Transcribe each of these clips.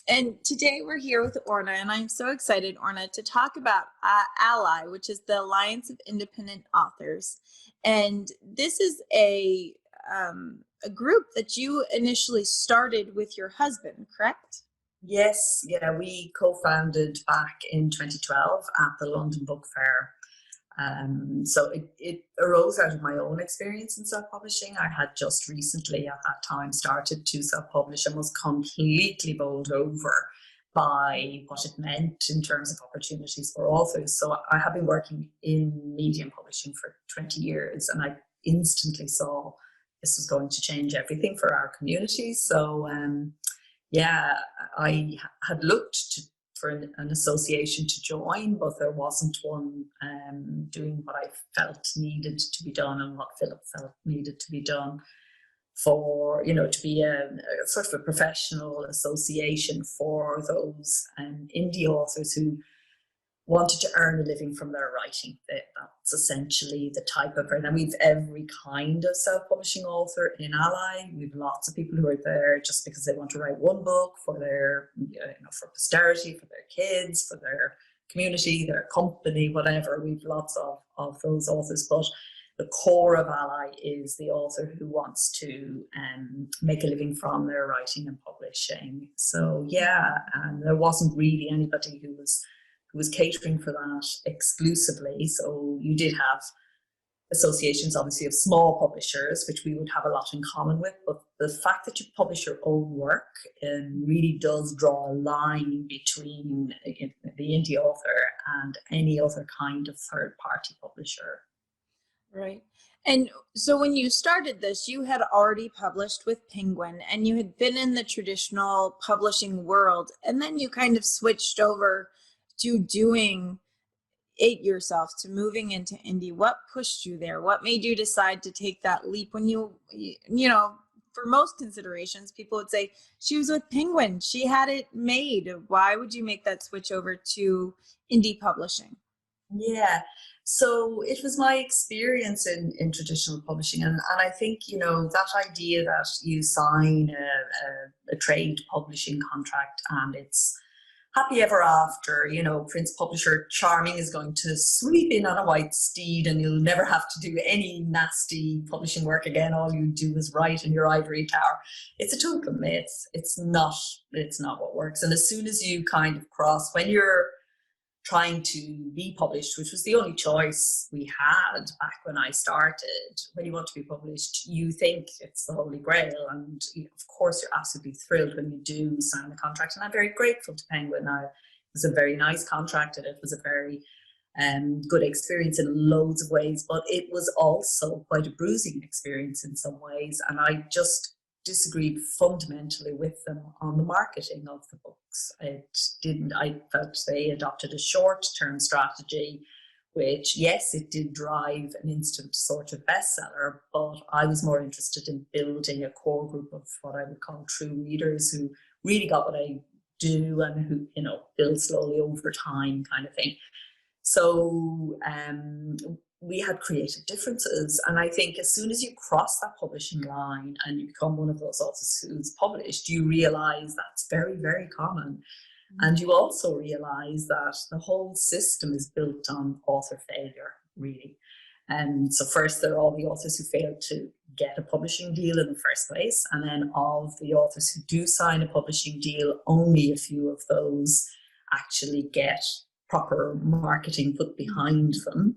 And today we're here with Orna, and I'm so excited, Orna, to talk about ALLi, which is the Alliance of Independent Authors. And this is a group that you initially started with your husband, correct? Yes, yeah, we co-founded back in 2012 at the London Book Fair. So it arose out of my own experience in self-publishing. I had just recently at that time started to self-publish and was completely bowled over by what it meant in terms of opportunities for authors. So I have been working in media and publishing for 20 years, and I instantly saw this was going to change everything for our community. So yeah, I had looked for an association to join, but there wasn't one doing what I felt needed to be done and what Philip felt needed to be done for, to be a sort of a professional association for those indie authors who wanted to earn a living from their writing. That's essentially the type of, and we've every kind of self-publishing author in ALLi. We've lots of people who are there just because they want to write one book for their, for posterity, for their kids, for their community, their company, whatever. We've lots of those authors, but the core of ALLi is the author who wants to make a living from their writing and publishing. So yeah, and there wasn't really anybody who was catering for that exclusively. So you did have associations, obviously, of small publishers, which we would have a lot in common with. But the fact that you publish your own work really does draw a line between the indie author and any other kind of third-party publisher. Right. And so when you started this, you had already published with Penguin and you had been in the traditional publishing world, and then you kind of switched over to doing it yourself, to moving into indie. What pushed you there? What made you decide to take that leap when for most considerations, people would say she was with Penguin, she had it made. Why would you make that switch over to indie publishing? Yeah, so it was my experience in traditional publishing, and I think that idea that you sign a trade publishing contract and it's happy ever after, Prince Publisher Charming is going to sweep in on a white steed and you'll never have to do any nasty publishing work again. All you do is write in your ivory tower. It's a total myth. It's not what works. And as soon as you kind of cross, when you're trying to be published, which was the only choice we had back when I started. When you want to be published, you think it's the Holy Grail. And of course, you're absolutely thrilled when you do sign the contract. And I'm very grateful to Penguin. It was a very nice contract and it was a very good experience in loads of ways. But it was also quite a bruising experience in some ways. And I just disagreed fundamentally with them on the marketing of the books. I felt they adopted a short-term strategy, which, yes, it did drive an instant sort of bestseller, but I was more interested in building a core group of what I would call true readers who really got what I do and who, build slowly over time kind of thing. So we had creative differences. And I think as soon as you cross that publishing line and you become one of those authors who's published, you realize that's very, very common. And you also realize that the whole system is built on author failure, really. And so first, there are all the authors who failed to get a publishing deal in the first place. And then of the authors who do sign a publishing deal, only a few of those actually get proper marketing put behind them.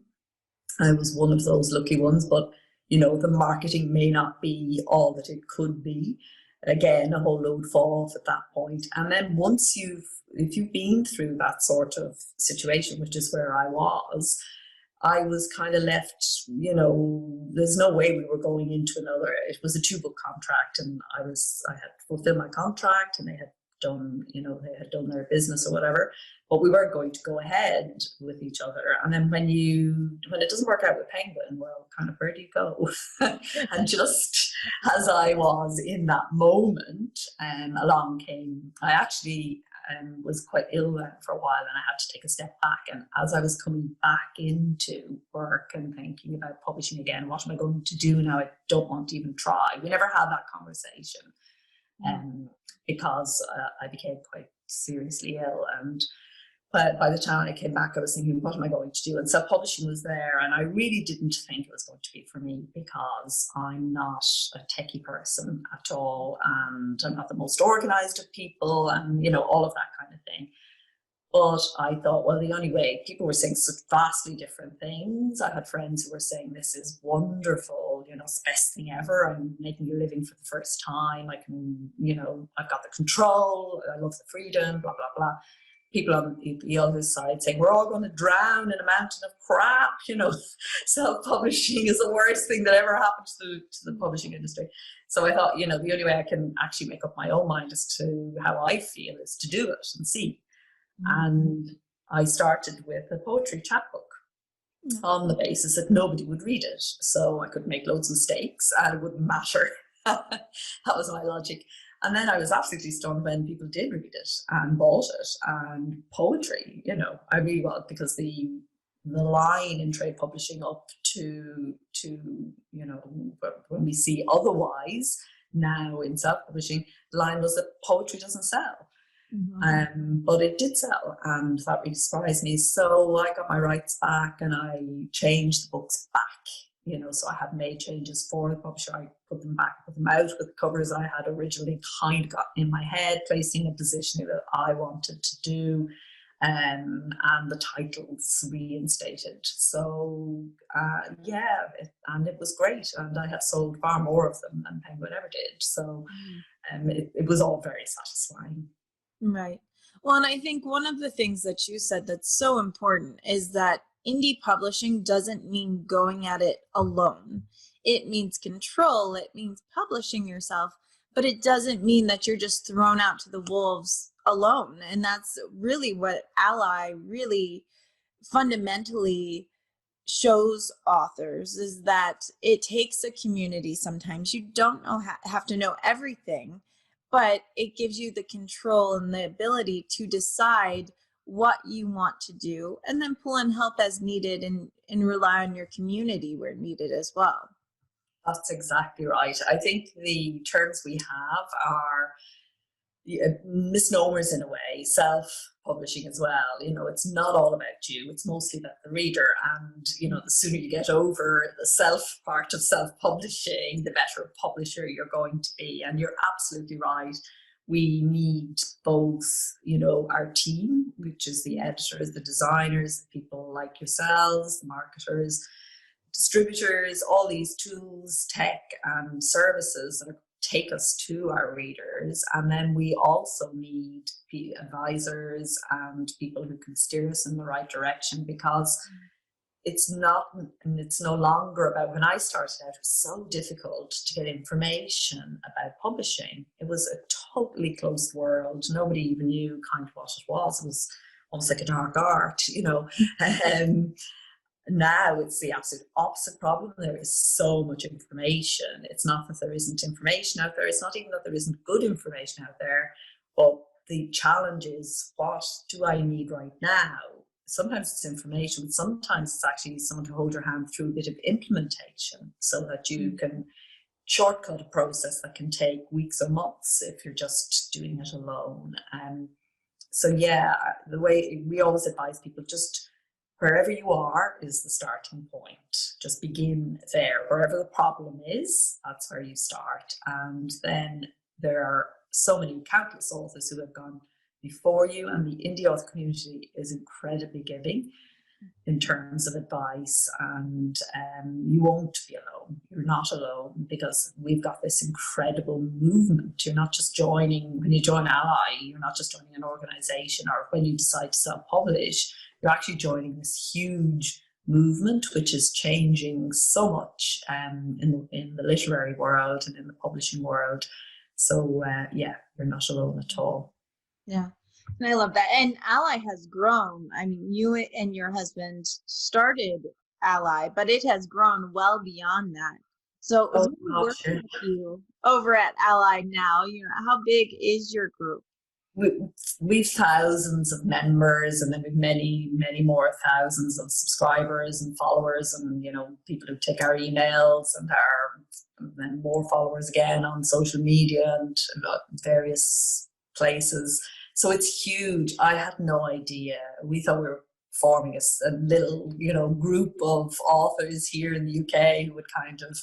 I was one of those lucky ones, but the marketing may not be all that it could be. Again, a whole load fall off at that point. And then if you've been through that sort of situation, which is where I was kind of left, there's no way we were going into another. It was a 2-book contract, and I had fulfilled my contract, and they had done their business or whatever, but we weren't going to go ahead with each other. And then when it doesn't work out with Penguin, well, kind of where do you go? And just as I was in that moment, along came, I actually was quite ill for a while, and I had to take a step back. And as I was coming back into work and thinking about publishing again, what am I going to do now? I don't want to even try. We never had that conversation. Because I became quite seriously ill. And by the time I came back, I was thinking, what am I going to do? And self-publishing was there, and I really didn't think it was going to be for me because I'm not a techie person at all, and I'm not the most organized of people, and all of that kind of thing. But I thought, well, the only way, people were saying such vastly different things. I had friends who were saying, this is wonderful, it's the best thing ever. I'm making a living for the first time. I can, I've got the control. I love the freedom, blah, blah, blah. People on the other side saying, we're all going to drown in a mountain of crap. Self-publishing is the worst thing that ever happened to the publishing industry. So I thought, the only way I can actually make up my own mind as to how I feel is to do it and see. And I started with a poetry chapbook on the basis that nobody would read it. So I could make loads of mistakes and it wouldn't matter. That was my logic. And then I was absolutely stunned when people did read it and bought it. And poetry, I really was, because the line in trade publishing up to when we see otherwise now in self-publishing, the line was that poetry doesn't sell. But it did sell, and that really surprised me. So I got my rights back and I changed the books back, so I have made changes for the publisher. I put them back, put them out with the covers I had originally kind of got in my head, placing a positioning that I wanted to do, and the titles reinstated. So and it was great, and I have sold far more of them than Penguin ever did. So it was all very satisfying. Right. Well, and I think one of the things that you said that's so important is that indie publishing doesn't mean going at it alone. It means control, it means publishing yourself, but it doesn't mean that you're just thrown out to the wolves alone. And that's really what ALLi really fundamentally shows authors, is that it takes a community. Sometimes you don't have to know everything, but it gives you the control and the ability to decide what you want to do, and then pull in help as needed, and rely on your community where needed as well. That's exactly right. I think the terms we have are misnomers in a way, self-publishing as well. It's not all about you. It's mostly about the reader. And, the sooner you get over the self part of self-publishing, the better a publisher you're going to be. And you're absolutely right. We need both, our team, which is the editors, the designers, the people like yourselves, the marketers, distributors, all these tools, tech and services that take us to our readers. And then we also need advisors and people who can steer us in the right direction, because it's no longer about, when I started out, it was so difficult to get information about publishing. It was a totally closed world. Nobody even knew kind of what it was. It was almost like a dark art, Now it's the absolute opposite problem. There is so much information. It's not that there isn't information out there. It's not even that there isn't good information out there. But the challenge is, what do I need right now? Sometimes it's information, but sometimes it's actually someone to hold your hand through a bit of implementation, so that you can shortcut a process that can take weeks or months if you're just doing it alone. The way we always advise people, just wherever you are is the starting point. Just begin there. Wherever the problem is, that's where you start. And then there are so many countless authors who have gone before you, and the indie author community is incredibly giving in terms of advice, and you won't be alone. You're not alone, because we've got this incredible movement. You're not just joining, when you join ALLi, you're not just joining an organization, or when you decide to self-publish, you're actually joining this huge movement which is changing so much in the literary world and in the publishing world. So you're not alone at all. Yeah. And I love that. And ALLi has grown. I mean, you and your husband started ALLi, but it has grown well beyond that. So working with you over at ALLi now, how big is your group? We've thousands of members, and then we've many, many more thousands of subscribers and followers, and people who take our emails, and then more followers again on social media and various places. So it's huge. I had no idea. We thought we were forming a little, group of authors here in the UK who would kind of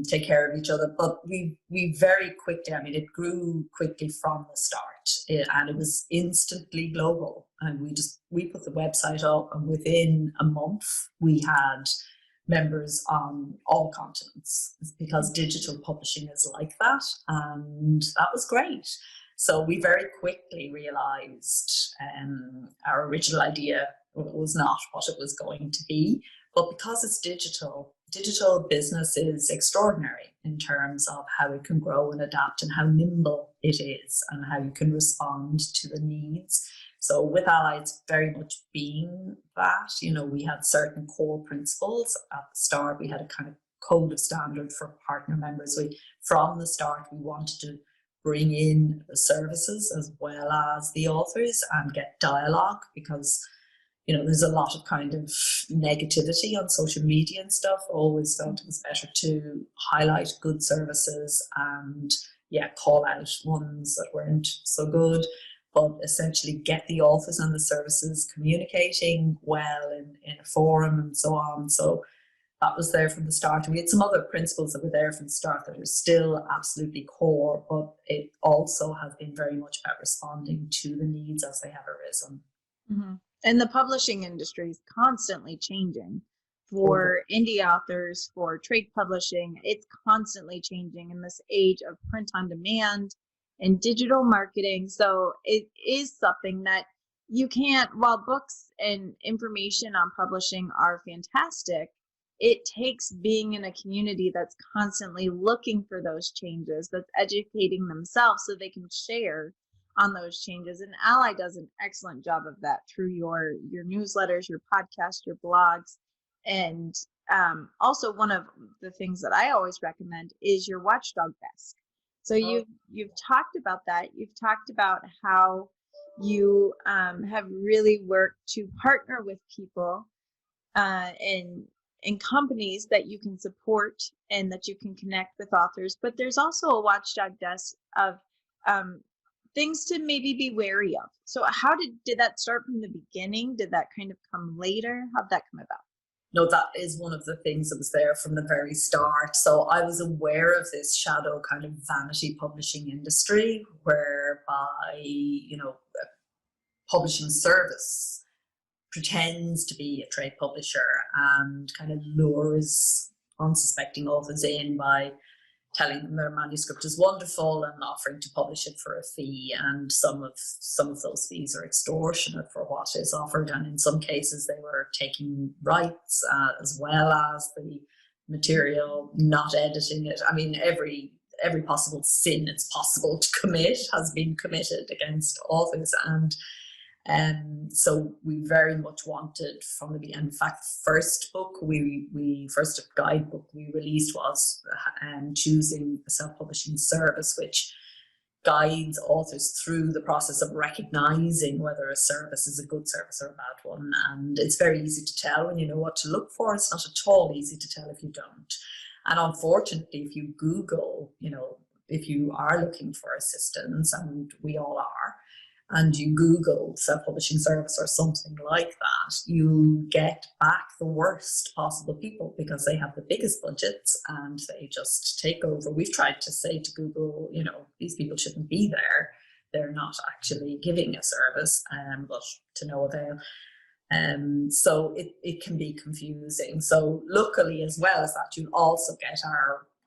take care of each other. But we very quickly, I mean, it grew quickly from the start, and it was instantly global. And we put the website up, and within a month we had members on all continents, because digital publishing is like that, and that was great. So we very quickly realized our original idea was not what it was going to be. But because it's digital business is extraordinary in terms of how it can grow and adapt, and how nimble it is, and how you can respond to the needs. So with ALLi, it's very much been that. We had certain core principles at the start. We had a kind of code of standard for partner members. From the start, we wanted to bring in the services as well as the authors and get dialogue, because there's a lot of kind of negativity on social media and stuff. Always felt it was better to highlight good services and call out ones that weren't so good, but essentially get the authors and the services communicating well in a forum and so on. So that was there from the start. And we had some other principles that were there from the start that are still absolutely core, but it also has been very much about responding to the needs as they have arisen. Mm-hmm. And the publishing industry is constantly changing for indie authors, for trade publishing. It's constantly changing in this age of print on demand and digital marketing. So it is something that you can't, while books and information on publishing are fantastic, it takes being in a community that's constantly looking for those changes, that's educating themselves so they can share on those changes. And ALLi does an excellent job of that through your newsletters, your podcasts, your blogs. And also one of the things that I always recommend is your watchdog desk. So you've talked about that. You've talked about how you have really worked to partner with people and companies that you can support and that you can connect with authors. But there's also a watchdog desk of things to maybe be wary of. So how did that start from the beginning? Did that kind of come later? How'd that come about? No, that is one of the things that was there from the very start. So I was aware of this shadow kind of vanity publishing industry, whereby, a publishing service pretends to be a trade publisher and kind of lures unsuspecting authors in by telling them their manuscript is wonderful and offering to publish it for a fee. And some of those fees are extortionate for what is offered, and in some cases they were taking rights as well as the material, not editing it. I mean, every possible sin it's possible to commit has been committed against authors. And so we very much wanted from the beginning. In fact, first guidebook we released was choosing a self-publishing service, which guides authors through the process of recognizing whether a service is a good service or a bad one. And it's very easy to tell when you know what to look for. It's not at all easy to tell if you don't. And unfortunately, if you Google, if you are looking for assistance, and we all are, and you Google self-publishing service or something like that, you get back the worst possible people, because they have the biggest budgets and they just take over. We've tried to say to Google, these people shouldn't be there. They're not actually giving a service, but to no avail. So it can be confusing. So luckily, as well as that, you'll also get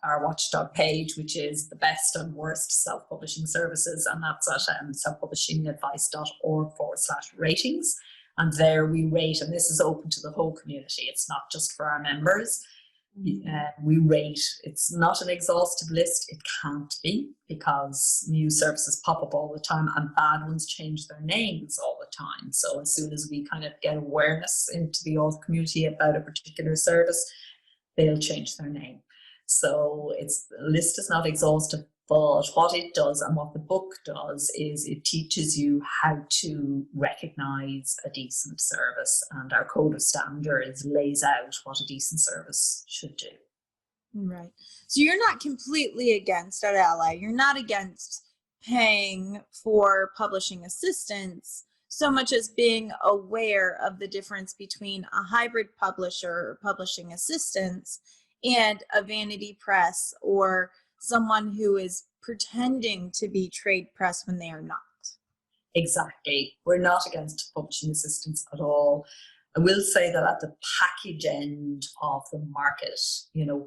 our watchdog page, which is the best and worst self-publishing services, and that's at selfpublishingadvice.org/ratings. And there we rate, and this is open to the whole community. It's not just for our members. We rate. It's not an exhaustive list. It can't be, because new services pop up all the time and bad ones change their names all the time. So as soon as we kind of get awareness into the author community about a particular service, they'll change their name. So the list is not exhaustive, but what it does and what the book does is it teaches you how to recognize a decent service, and our code of standards lays out what a decent service should do. Right. So you're not completely against at ALLi. You're not against paying for publishing assistance so much as being aware of the difference between a hybrid publisher or publishing assistance and a vanity press or someone who is pretending to be trade press when they are not. Exactly. We're not against publishing assistance at all. I will say that at the package end of the market,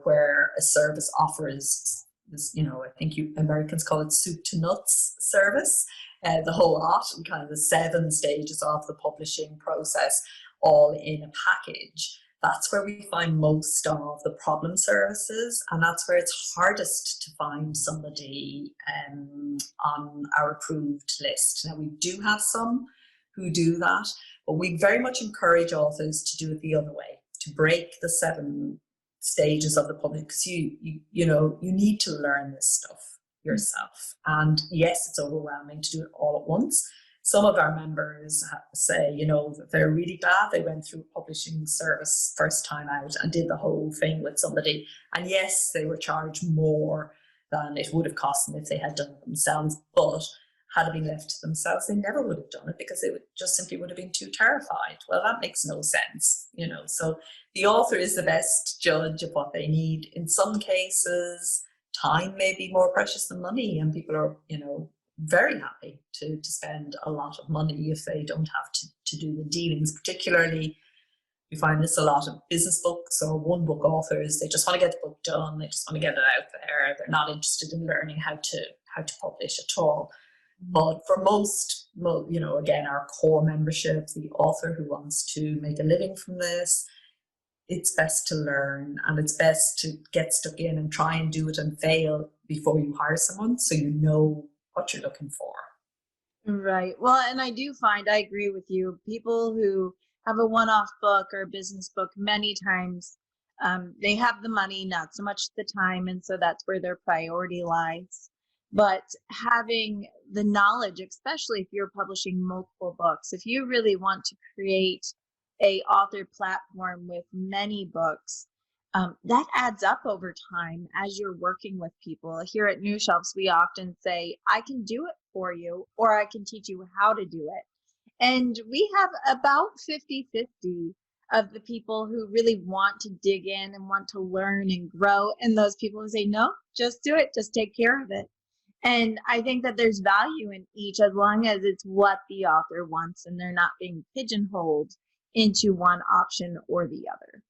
where a service offers this, I think Americans call it soup to nuts service, the whole lot, and kind of the 7 stages of the publishing process, all in a package. That's where we find most of the problem services, and that's where it's hardest to find somebody on our approved list. Now, we do have some who do that, but we very much encourage authors to do it the other way, to break the 7 stages of the public, because you need to learn this stuff yourself. And yes, it's overwhelming to do it all at once. Some of our members say, that they're really glad they went through a publishing service first time out and did the whole thing with somebody. And yes, they were charged more than it would have cost them if they had done it themselves. But had it been left to themselves, they never would have done it because they just simply would have been too terrified. Well, that makes no sense, So the author is the best judge of what they need. In some cases, time may be more precious than money, and people are, very happy to spend a lot of money if they don't have to do the dealings. Particularly, we find this a lot of business books or one book authors. They just want to get the book done. They just want to get it out there. They're not interested in learning how to publish at all. But for most, again, our core membership, the author who wants to make a living from this, it's best to learn, and it's best to get stuck in and try and do it and fail before you hire someone, so you know what you're looking for. Right. Well, and I do find, I agree with you, people who have a one-off book or a business book, many times they have the money, not so much the time, and so that's where their priority lies. But having the knowledge, especially if you're publishing multiple books, if you really want to create a author platform with many books, that adds up over time as you're working with people. Here at New Shelves, we often say, I can do it for you, or I can teach you how to do it. And we have about 50-50 of the people who really want to dig in and want to learn and grow, and those people who say, no, just do it, just take care of it. And I think that there's value in each, as long as it's what the author wants and they're not being pigeonholed into one option or the other.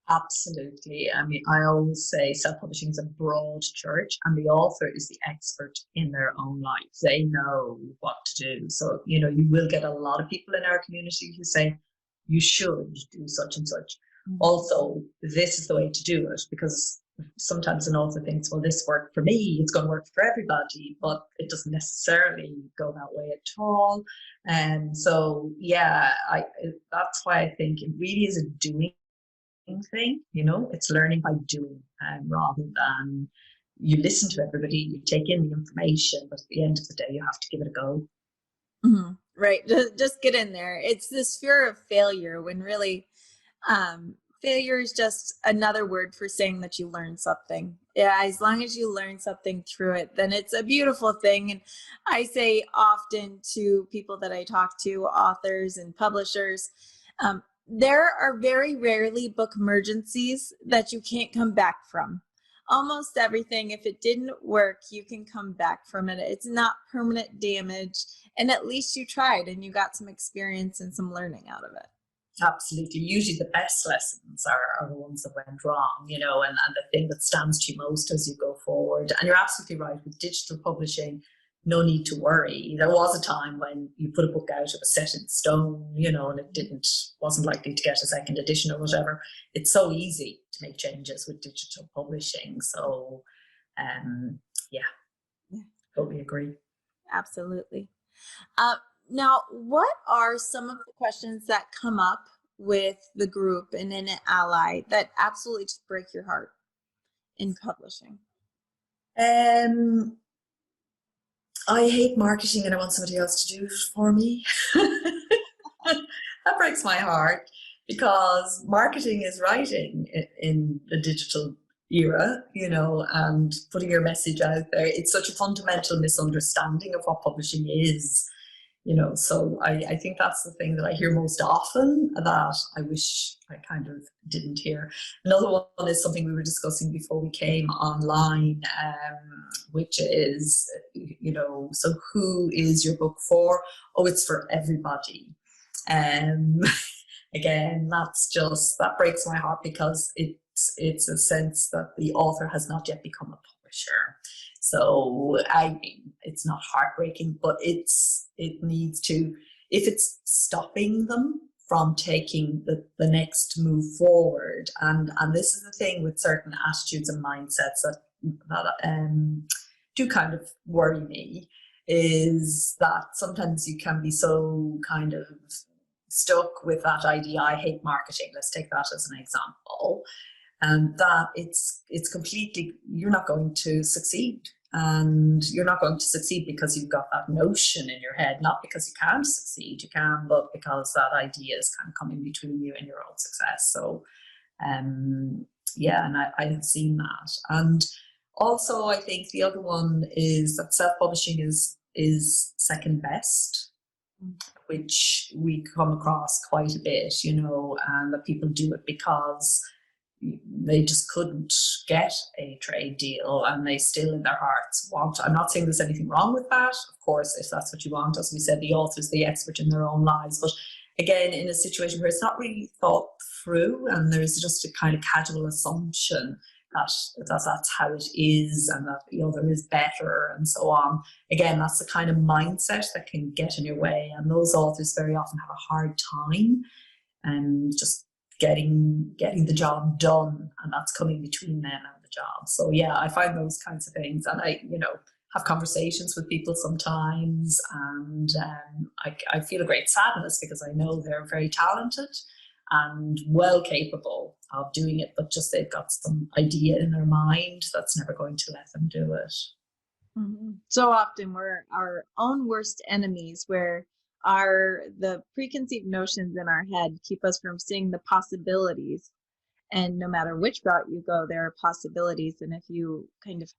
Absolutely. I mean, I always say self-publishing is a broad church, and the author is the expert in their own life. They know what to do. So, you will get a lot of people in our community who say, you should do such and such. Mm-hmm. Also, this is the way to do it, because sometimes an author thinks, well, this worked for me, it's going to work for everybody, but it doesn't necessarily go that way at all. And so, yeah, that's why I think it really is a doing thing. It's learning by doing, rather than you listen to everybody, you take in the information, but at the end of the day, you have to give it a go. Mm-hmm. Right. Just get in there. It's this fear of failure, when really failure is just another word for saying that you learned something. Yeah, as long as you learn something through it, then it's a beautiful thing. And I say often to people that I talk to, authors and publishers, there are very rarely book emergencies that you can't come back from. Almost everything, if it didn't work, you can come back from it. It's not permanent damage, and at least you tried and you got some experience and some learning out of it. Absolutely. Usually the best lessons are the ones that went wrong, and the thing that stands to you most as you go forward. And you're absolutely right, with digital publishing, no need to worry. There was a time when you put a book out, it was set in stone, and it wasn't likely to get a second edition or whatever. It's so easy to make changes with digital publishing. So, yeah, totally agree. Absolutely. Now, what are some of the questions that come up with the group and in ALLi that absolutely just break your heart in publishing? I hate marketing and I want somebody else to do it for me. That breaks my heart, because marketing is writing in the digital era, you know, and putting your message out there. It's such a fundamental misunderstanding of what publishing is, you know. So I think that's the thing that I hear most often that I wish I kind of didn't hear. Another one is something we were discussing before we came online, which is, you know, so who is your book for? Oh, it's for everybody. Um, Again, that breaks my heart, because it's a sense that the author has not yet become a publisher. So I mean, it's not heartbreaking, but it needs to, if it's stopping them from taking the next move forward. And this is the thing with certain attitudes and mindsets that do kind of worry me, is that sometimes you can be so kind of stuck with that idea. I hate marketing, let's take that as an example, and that it's completely, you're not going to succeed. And you're not going to succeed because you've got that notion in your head, not because you can't succeed, you can, but because that idea is kind of coming between you and your own success. So yeah, and I have seen that. And also I think the other one is that self-publishing is second best, which we come across quite a bit, you know, and that people do it because they just couldn't get a trade deal, and they still in their hearts want. I'm not saying there's anything wrong with that, of course, if that's what you want. As we said, the author's the expert in their own lives, but again, in a situation where it's not really thought through, and there's just a kind of casual assumption that that's how it is, and that the other is better, and so on. Again, that's the kind of mindset that can get in your way, and those authors very often have a hard time just getting the job done, and that's coming between them and the job. So yeah, I find those kinds of things, and I, you know, have conversations with people sometimes, and I feel a great sadness, because I know they're very talented and well capable of doing it, but just they've got some idea in their mind that's never going to let them do it. Mm-hmm. So often we're our own worst enemies, where the preconceived notions in our head keep us from seeing the possibilities. And no matter which route you go, there are possibilities. And if you kind of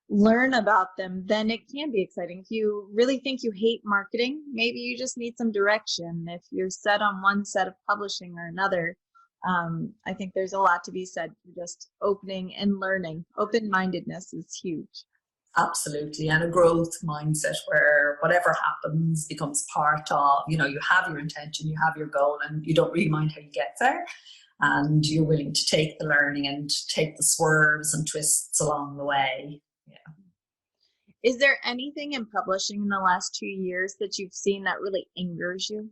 learn about them, then it can be exciting. If you really think you hate marketing, maybe you just need some direction. If you're set on one set of publishing or another, I think there's a lot to be said for just opening and learning. Open-mindedness is huge. Absolutely. And a growth mindset where whatever happens becomes part of, you know, you have your intention, you have your goal, and you don't really mind how you get there. And you're willing to take the learning and take the swerves and twists along the way. Yeah. Is there anything in publishing in the last 2 years that you've seen that really angers you,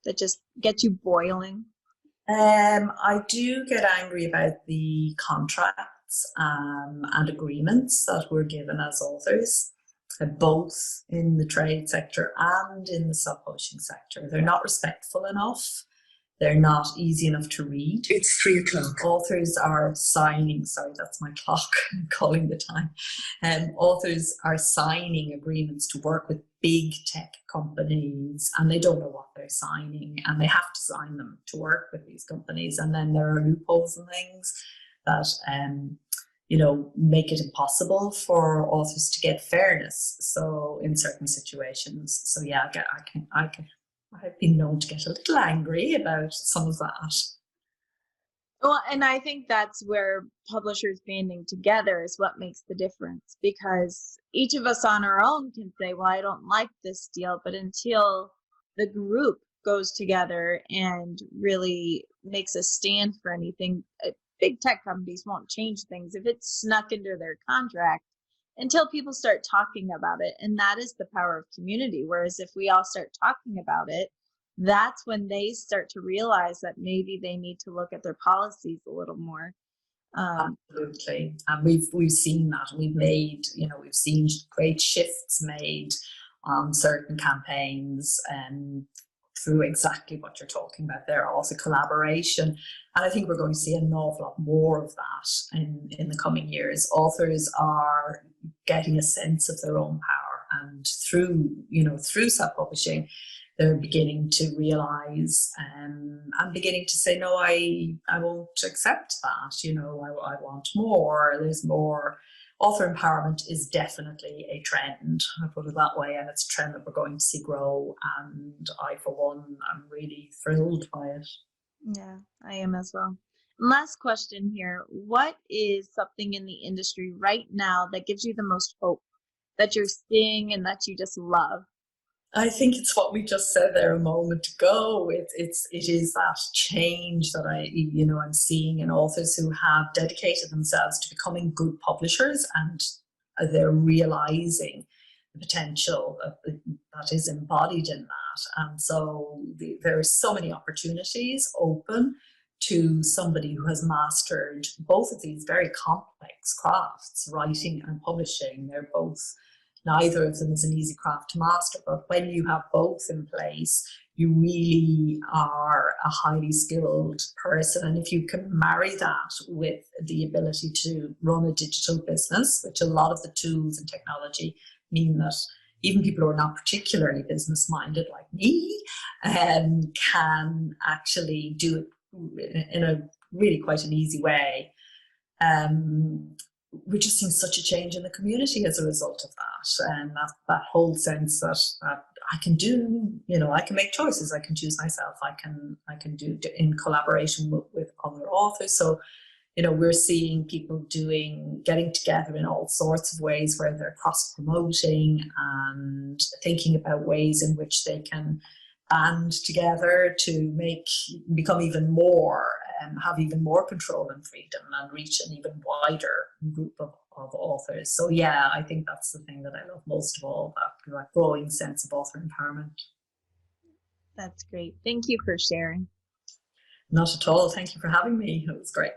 that just gets you boiling? I do get angry about the contracts and agreements that we're given as authors, both in the trade sector and in the self-publishing sector. They're not respectful enough. They're not easy enough to read. It's 3 o'clock. Authors are signing, sorry, that's my clock calling the time. Authors are signing agreements to work with big tech companies, and they don't know what they're signing, and they have to sign them to work with these companies. And then there are loopholes and things that, you know, make it impossible for authors to get fairness. So in certain situations, so yeah, I've been known to get a little angry about some of that. Well, and I think that's where publishers banding together is what makes the difference, because each of us on our own can say, well, I don't like this deal, but until the group goes together and really makes a stand for anything, big tech companies won't change things if it's snuck into their contract until people start talking about it. And that is the power of community. Whereas if we all start talking about it, that's when they start to realize that maybe they need to look at their policies a little more. Absolutely. And we've seen that. We've seen great shifts made on certain campaigns and through exactly what you're talking about there, also collaboration. And I think we're going to see an awful lot more of that in the coming years. Authors are getting a sense of their own power, and through self-publishing, they're beginning to realize and beginning to say, no, I won't accept that. You know, I want more. There's more. Author empowerment is definitely a trend, I put it that way, and it's a trend that we're going to see grow. And I, for one, am really thrilled by it. Yeah, I am as well. Last question here. What is something in the industry right now that gives you the most hope that you're seeing and that you just love? I think it's what we just said there a moment ago. It is that change that I'm seeing in authors who have dedicated themselves to becoming good publishers, and they're realizing the potential that is embodied in that. And so there are so many opportunities open to somebody who has mastered both of these very complex crafts, writing and publishing. They're both, neither of them is an easy craft to master, but when you have both in place, you really are a highly skilled person. And if you can marry that with the ability to run a digital business, which a lot of the tools and technology mean that even people who are not particularly business minded like me can actually do it in a really quite an easy way. We're just seeing such a change in the community as a result of that, and that whole sense that I can do, I can make choices, I can choose myself, I can do in collaboration with other authors. So, we're seeing people getting together in all sorts of ways where they're cross promoting and thinking about ways in which they can band together to become even more, have even more control and freedom, and reach an even wider group of authors. So yeah, I think that's the thing that I love most of all, that growing sense of author empowerment. That's great. Thank you for sharing. Not at all. Thank you for having me. It was great.